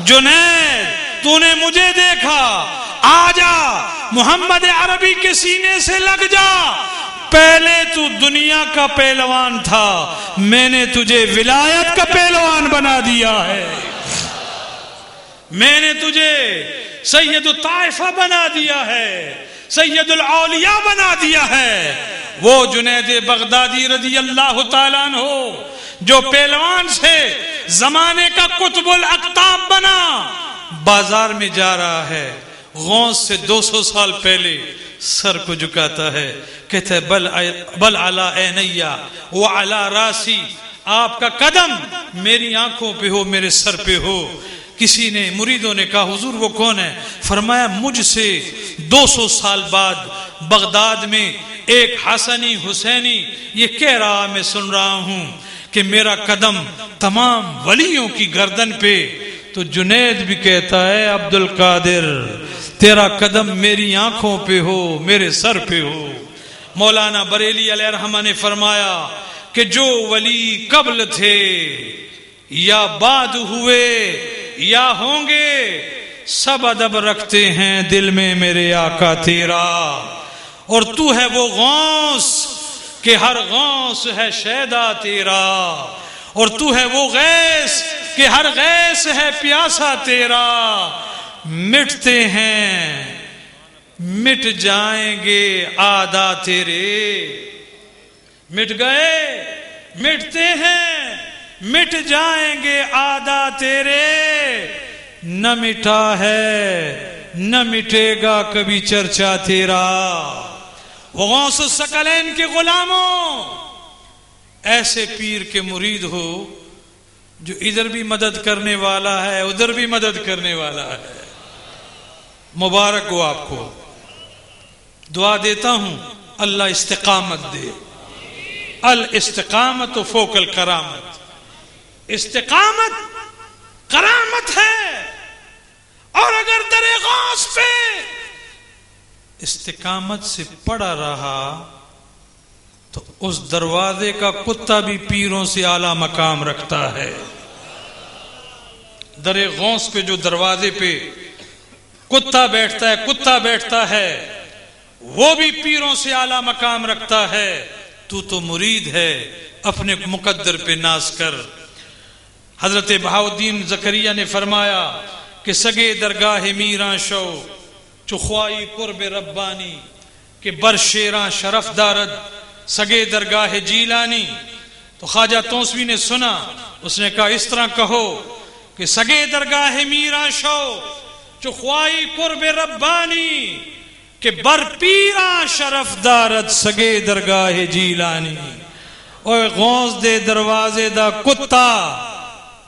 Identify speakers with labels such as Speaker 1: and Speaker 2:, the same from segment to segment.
Speaker 1: جنید تو نے مجھے دیکھا، آجا محمد عربی کے سینے سے لگ جا، پہلے تو دنیا کا پہلوان تھا، میں نے تجھے ولایت کا پہلوان بنا دیا ہے، میں نے تجھے سید الطائفہ بنا دیا ہے، سید الاولیاء بنا دیا ہے۔ وہ جنید بغدادی رضی اللہ تعالیٰ عنہ جو پہلوان سے زمانے کا قطب الاقطاب بنا، بازار میں جا رہا ہے، غوث سے 200 سال پہلے سر کو جھکاتا ہے، کہتا ہے بل علی عینیا وعلی راسی، آپ کا قدم میری آنکھوں پہ ہو، میرے سر پہ ہو۔ کسی نے مریدوں نے کہا حضور وہ کون ہے؟ فرمایا مجھ سے 200 سال بعد بغداد میں ایک حسنی حسینی یہ کہہ رہا، میں سن رہا ہوں کہ میرا قدم تمام ولیوں کی گردن پہ، تو جنید بھی کہتا ہے عبد القادر تیرا قدم میری آنکھوں پہ ہو، میرے سر پہ ہو۔ مولانا بریلی علیہ الرحمہ نے فرمایا کہ جو ولی قبل تھے یا بعد ہوئے یا ہوں گے، سب ادب رکھتے ہیں دل میں میرے آقا تیرا، اور تو ہے وہ غوث کہ ہر غوث ہے شیدا تیرا، اور تو ہے وہ غیث کہ ہر غیث ہے پیاسا تیرا۔ مٹتے ہیں مٹ جائیں گے آدھا تیرے، مٹ گئے مٹتے ہیں مٹ جائیں گے آدھا تیرے، نہ مٹا ہے نہ مٹے گا کبھی چرچا تیرا۔ غوث الثقلین کے غلاموں، ایسے پیر کے مرید ہو جو ادھر بھی مدد کرنے والا ہے ادھر بھی مدد کرنے والا ہے، مبارک ہو آپ کو۔ دعا دیتا ہوں اللہ استقامت دے، الاستقامت فوق الکرامت، استقامت کرامت ہے، اور اگر در غوث پہ استقامت سے پڑا رہا تو اس دروازے کا کتا بھی پیروں سے اعلیٰ مقام رکھتا ہے۔ در غوث پہ جو دروازے پہ کتا بیٹھتا ہے وہ بھی پیروں سے اعلیٰ مقام رکھتا ہے۔ تو مرید ہے، اپنے مقدر پہ ناز کر۔ حضرت بہاؤالدین زکریا نے فرمایا کہ سگے درگاہ میراں شو چخوائی قرب ربانی، کہ بر شیراں شرف دارد سگے درگاہ جیلانی۔ تو خواجہ توسوی نے سنا، اس نے کہا اس طرح کہو کہ سگے درگاہ میراں شو چخوائی قرب ربانی، کہ بر پیراں شرف دارد سگے درگاہ جیلانی۔ اوے غوث دے دروازے دا کتا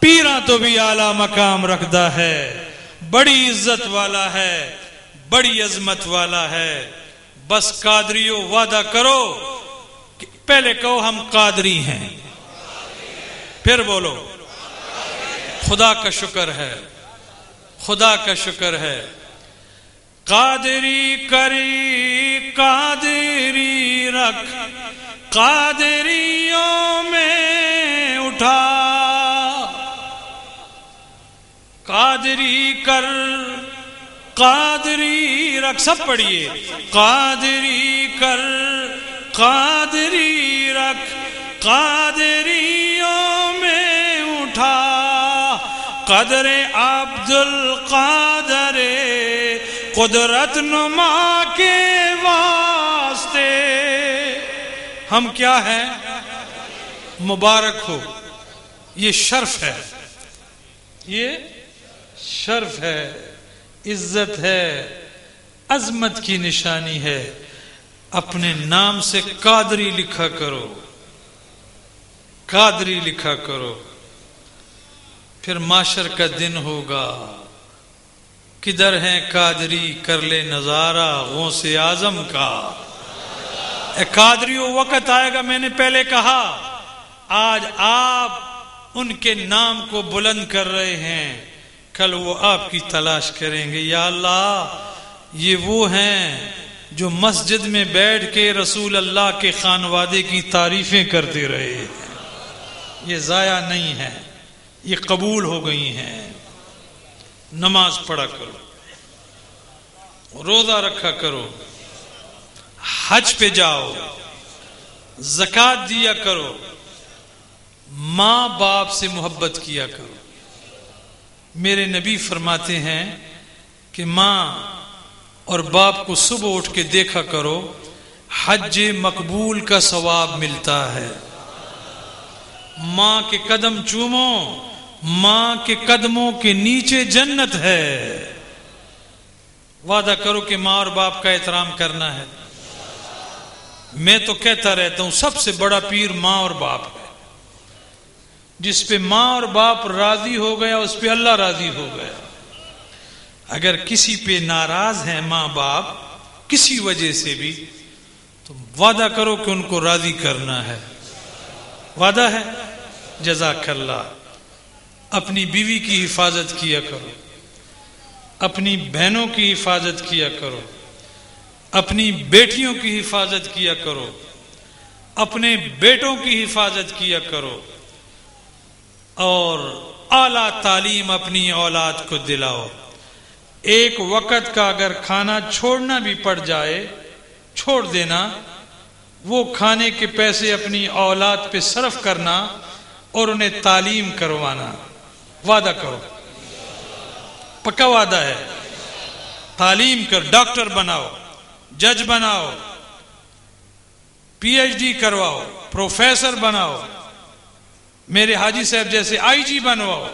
Speaker 1: پیراں تو بھی اعلیٰ مقام رکھدا ہے، بڑی عزت والا ہے، بڑی عظمت والا ہے۔ بس قادریو وعدہ کرو کہ پہلے کہو ہم قادری ہیں، پھر بولو خدا کا شکر ہے، خدا کا شکر ہے۔ قادری کری قادری رکھ قادریوں میں اٹھا، قادری کر قادری رکھ، سب پڑھیے، قادری کر قادری رکھ قادریوں میں اٹھا، قدر عبد القادر قدرت نما کے واسطے۔ ہم کیا ہیں؟ مبارک ہو، یہ شرف ہے، یہ شرف ہے، عزت ہے، عظمت کی نشانی ہے۔ اپنے نام سے قادری لکھا کرو، قادری لکھا کرو، پھر معاشر کا دن ہوگا، کدھر ہیں قادری کر لے نظارہ غوث اعظم کا۔ اے قادریوں وقت آئے گا، میں نے پہلے کہا آج آپ ان کے نام کو بلند کر رہے ہیں، کل وہ آپ کی تلاش کریں گے۔ یا اللہ، یہ وہ ہیں جو مسجد میں بیٹھ کے رسول اللہ کے خانوادے کی تعریفیں کرتے رہے ہیں، یہ ضائع نہیں ہے، یہ قبول ہو گئی ہیں۔ نماز پڑھا کرو، روزہ رکھا کرو، حج پہ جاؤ، زکوٰۃ دیا کرو، ماں باپ سے محبت کیا کرو۔ میرے نبی فرماتے ہیں کہ ماں اور باپ کو صبح اٹھ کے دیکھا کرو، حج مقبول کا ثواب ملتا ہے۔ ماں کے قدم چومو، ماں کے قدموں کے نیچے جنت ہے۔ وعدہ کرو کہ ماں اور باپ کا احترام کرنا ہے۔ میں تو کہتا رہتا ہوں سب سے بڑا پیر ماں اور باپ ہے۔ جس پہ ماں اور باپ راضی ہو گیا اس پہ اللہ راضی ہو گیا۔ اگر کسی پہ ناراض ہیں ماں باپ کسی وجہ سے بھی، تو وعدہ کرو کہ ان کو راضی کرنا ہے۔ وعدہ ہے؟ جزاک اللہ۔ اپنی بیوی کی حفاظت کیا کرو، اپنی بہنوں کی حفاظت کیا کرو، اپنی بیٹیوں کی حفاظت کیا کرو، اپنے بیٹوں کی حفاظت کیا کرو، اور اعلیٰ تعلیم اپنی اولاد کو دلاؤ۔ ایک وقت کا اگر کھانا چھوڑنا بھی پڑ جائے چھوڑ دینا، وہ کھانے کے پیسے اپنی اولاد پہ صرف کرنا اور انہیں تعلیم کروانا۔ وعدہ کرو، پکا وعدہ ہے۔ تعلیم کر، ڈاکٹر بناؤ، جج بناؤ، پی ایچ ڈی کرواؤ، پروفیسر بناؤ، میرے حاجی صاحب جیسے آئی جی بنواؤ،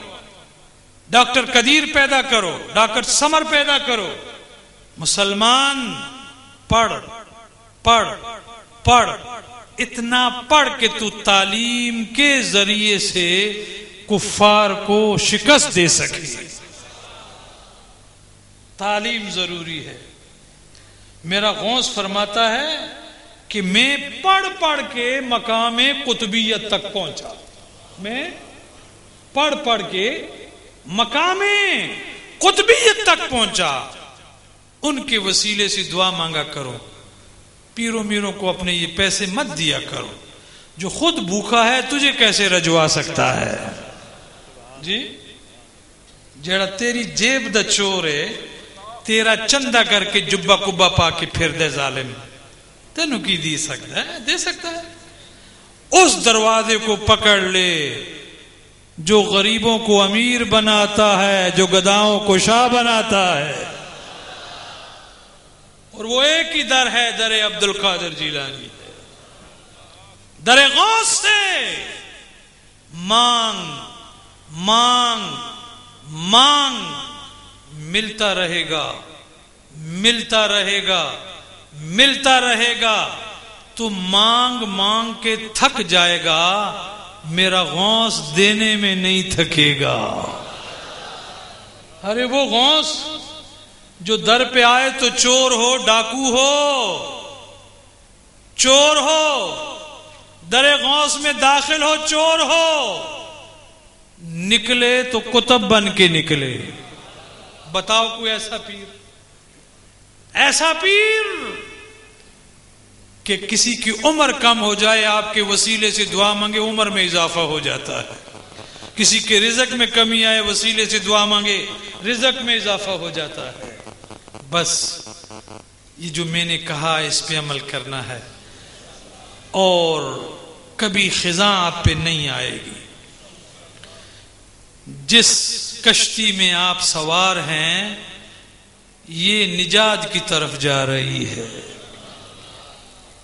Speaker 1: ڈاکٹر قدیر پیدا کرو، ڈاکٹر سمر پیدا کرو۔ مسلمان پڑھ پڑھ پڑھ، اتنا پڑھ کہ تو تعلیم کے ذریعے سے کفار کو شکست دے سکے۔ تعلیم ضروری ہے۔ میرا غوث فرماتا ہے کہ میں پڑھ پڑھ کے مقام قطبیت تک پہنچا۔ میں پڑھ پڑھ کے مقام قطبیت تک پہنچا۔ ان کے وسیلے سے دعا مانگا کرو۔ پیروں میروں کو اپنے یہ پیسے مت دیا کرو۔ جو خود بھوکا ہے تجھے کیسے رجوا سکتا ہے؟ جی جڑا تیری جیب دا چور ہے، تیرا چندہ کر کے جبا کبا پا کے پھر دے ظالم، تینوں کی دی سکتا ہے؟ دے سکتا ہے؟ اس دروازے کو پکڑ لے جو غریبوں کو امیر بناتا ہے، جو گداؤں کو شاہ بناتا ہے۔ اور وہ ایک ہی در ہے، در عبد القادر جیلانی ہے۔ در غوث سے مانگ مانگ مانگ، ملتا رہے گا، ملتا رہے گا، ملتا رہے گا۔ تو مانگ مانگ کے تھک جائے گا، میرا غوث دینے میں نہیں تھکے گا۔ ارے وہ غوث جو در پہ آئے تو چور ہو، ڈاکو ہو، چور ہو، در غوث میں داخل ہو چور ہو، نکلے تو کتب بن کے نکلے۔ بتاؤ کوئی ایسا پیر، ایسا پیر کہ کسی کی عمر کم ہو جائے آپ کے وسیلے سے دعا مانگے عمر میں اضافہ ہو جاتا ہے، کسی کے رزق میں کمی آئے وسیلے سے دعا مانگے رزق میں اضافہ ہو جاتا ہے۔ بس یہ جو میں نے کہا اس پہ عمل کرنا ہے، اور کبھی خزاں آپ پہ نہیں آئے گی۔ جس کشتی میں آپ سوار ہیں یہ نجات کی طرف جا رہی ہے۔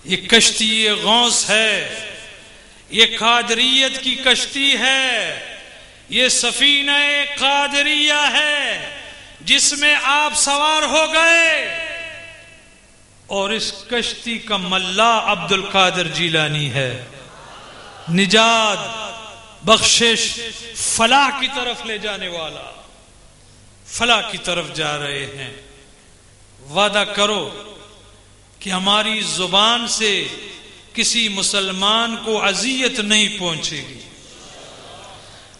Speaker 1: یہ کشتی یہ غوث ہے، یہ قادریت کی کشتی ہے، یہ سفینہ قادریہ ہے جس میں آپ سوار ہو گئے، اور اس کشتی کا ملا عبد القادر جیلانی ہے۔ نجات، بخشش، فلاح کی طرف لے جانے والا، فلاح کی طرف جا رہے ہیں۔ وعدہ کرو کہ ہماری زبان سے کسی مسلمان کو اذیت نہیں پہنچے گی،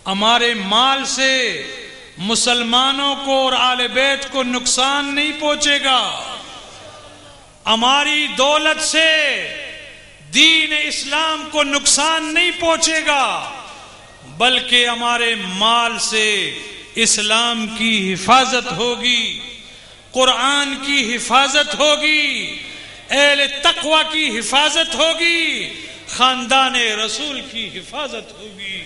Speaker 1: ہمارے مال سے مسلمانوں کو اور آل بیت کو نقصان نہیں پہنچے گا، ہماری دولت سے دین اسلام کو نقصان نہیں پہنچے گا، بلکہ ہمارے مال سے اسلام کی حفاظت ہوگی، قرآن کی حفاظت ہوگی، اہل تقوی کی حفاظت ہوگی، خاندان رسول کی حفاظت ہوگی۔